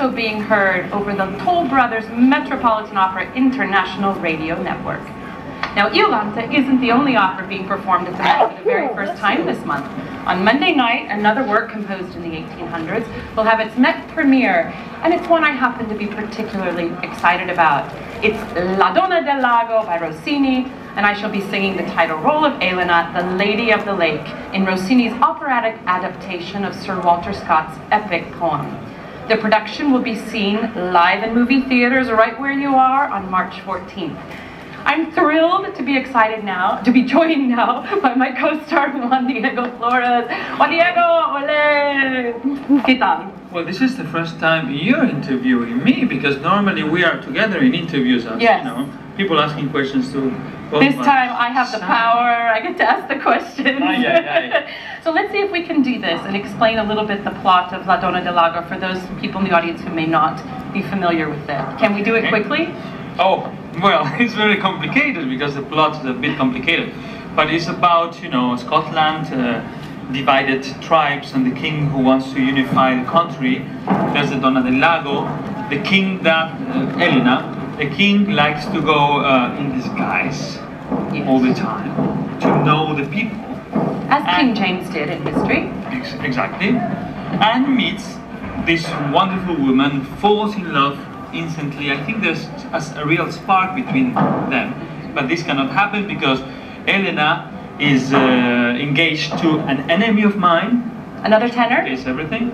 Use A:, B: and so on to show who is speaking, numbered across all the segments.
A: also being heard over the Toll Brothers Metropolitan Opera International Radio Network. Now, Iolanta isn't the only opera being performed at the Met for the very first time this month. On Monday night, another work composed in the 1800s will have its Met premiere, and it's one I happen to be particularly excited about. It's La Donna del Lago by Rossini, and I shall be singing the title role of Elena, the Lady of the Lake, in Rossini's operatic adaptation of Sir Walter Scott's epic poem. The production will be seen live in movie theaters right where you are on March 14th. I'm thrilled to be joined now by my co-star Juan Diego Flórez. Juan Diego, ole! ¿Qué tal?
B: Well, this is the first time you're interviewing me, because normally we are together in interviews, as
A: yes.
B: You know, people asking questions to both.
A: This time I have the power, I get to ask the questions. So let's see if we can do this and explain a little bit the plot of La Donna del Lago for those people in the audience who may not be familiar with it. Can we do it quickly?
B: Oh, well, it's very complicated because the plot is a bit complicated. But it's about, you know, Scotland, divided tribes, and the king who wants to unify the country. There's the Donna del Lago, the king that, Elena, the king likes to go in disguise all the time to know the people.
A: As King James did in history.
B: Exactly. And meets this wonderful woman, falls in love instantly. I think there's a real spark between them, but this cannot happen because Elena is engaged to an enemy of mine.
A: Another tenor?
B: Is everything.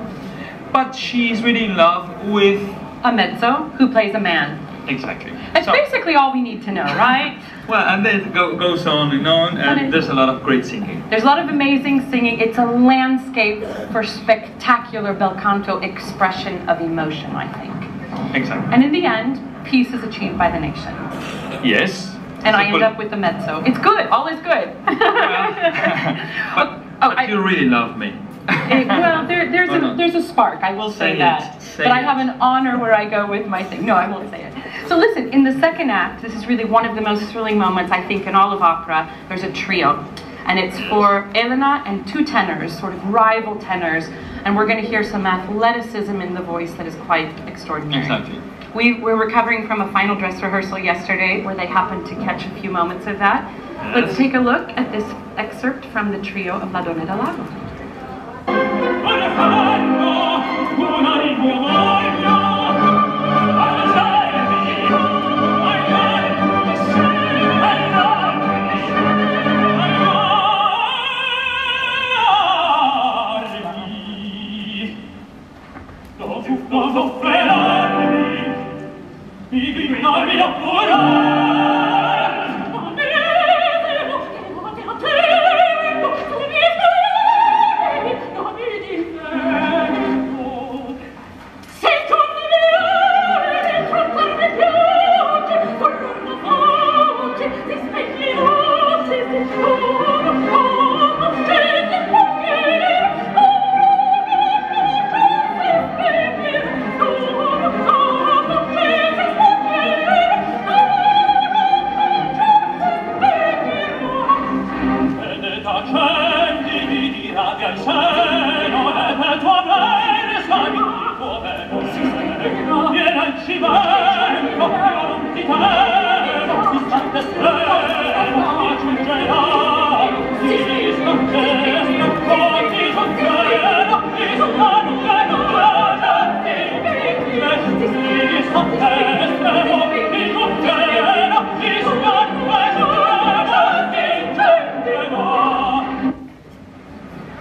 B: But she's really in love with
A: a mezzo who plays a man.
B: Exactly.
A: That's basically all we need to know, right?
B: Well, and then it goes on, and there's a lot of great singing.
A: There's a lot of amazing singing. It's a landscape for spectacular bel canto expression of emotion, I think.
B: Exactly.
A: And in the end, peace is achieved by the nation.
B: Yes.
A: And I end up with the mezzo. It's good. All is good.
B: But you really love me.
A: Well, there's a spark. I will say that. But I have an honor where I go with my thing. No, I won't say it. So listen, in the second act, this is really one of the most thrilling moments, I think, in all of opera. There's a trio. And it's for Elena and two tenors, sort of rival tenors. And we're going to hear some athleticism in the voice that is quite extraordinary.
B: Exactly.
A: We're recovering from a final dress rehearsal yesterday where they happened to catch a few moments of that. Yes. Let's take a look at this excerpt from the trio of La Donna del Lago.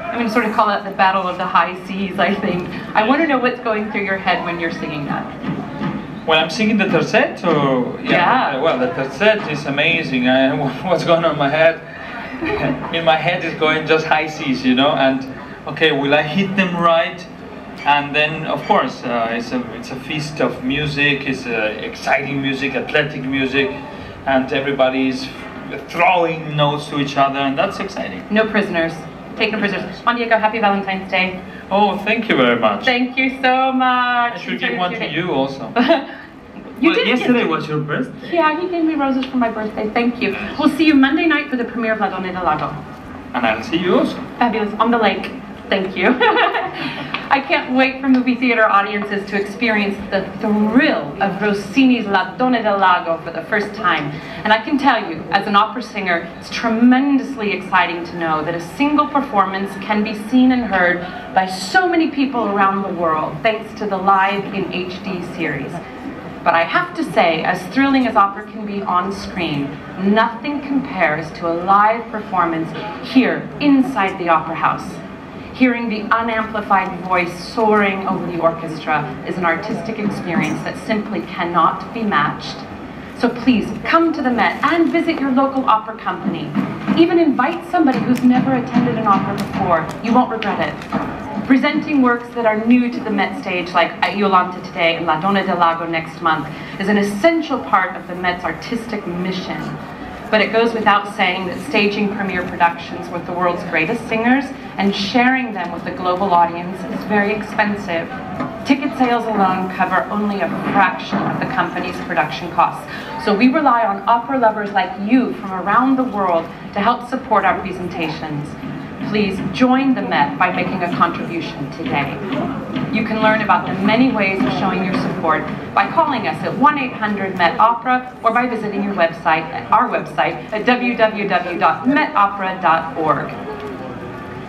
A: I'm going to sort of call it the battle of the high seas, I think. I want to know what's going through your head when you're singing that.
B: When I'm singing the terzetto,
A: yeah.
B: Well, the terzetto is amazing. What's going on in my head? In my head is going just high seas, you know, and okay, will I hit them right? And then, of course, it's a feast of music, it's exciting music, athletic music, and everybody is throwing notes to each other, and that's exciting.
A: No prisoners. Taking prisoners. Juan Diego, happy Valentine's Day.
B: Oh, thank you very much.
A: Thank you so much.
B: I should give one to you also.
A: Yesterday
B: was your birthday.
A: Yeah, he gave me roses for my birthday. Thank you. We'll see you Monday night for the premiere of La Donna del Lago.
B: And I'll see you also.
A: Fabulous. On the lake. Thank you. I can't wait for movie theater audiences to experience the thrill of Rossini's La Donna del Lago for the first time. And I can tell you, as an opera singer, it's tremendously exciting to know that a single performance can be seen and heard by so many people around the world, thanks to the Live in HD series. But I have to say, as thrilling as opera can be on screen, nothing compares to a live performance here inside the opera house. Hearing the unamplified voice soaring over the orchestra is an artistic experience that simply cannot be matched. So please, come to the Met and visit your local opera company. Even invite somebody who's never attended an opera before. You won't regret it. Presenting works that are new to the Met stage, like Iolanta today and La Donna del Lago next month, is an essential part of the Met's artistic mission. But it goes without saying that staging premiere productions with the world's greatest singers and sharing them with the global audience is very expensive. Ticket sales alone cover only a fraction of the company's production costs. So we rely on opera lovers like you from around the world to help support our presentations. Please join the Met by making a contribution today. You can learn about the many ways of showing your support by calling us at 1-800-MET-OPERA or by visiting our website at www.metopera.org.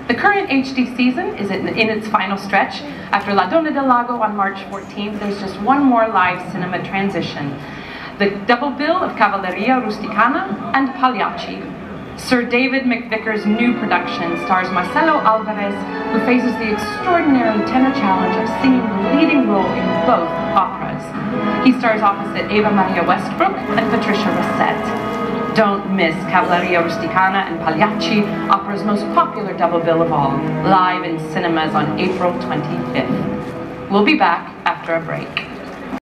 A: The current HD season is in its final stretch. After La Donna del Lago on March 14th, there's just one more live cinema transition. The double bill of Cavalleria Rusticana and Pagliacci. Sir David McVicker's new production stars Marcelo Alvarez, who faces the extraordinary tenor challenge of singing the leading role in both operas. He stars opposite Eva Maria Westbrook and Patricia Rosset. Don't miss Cavalleria Rusticana and Pagliacci, opera's most popular double bill of all, live in cinemas on April 25th. We'll be back after a break.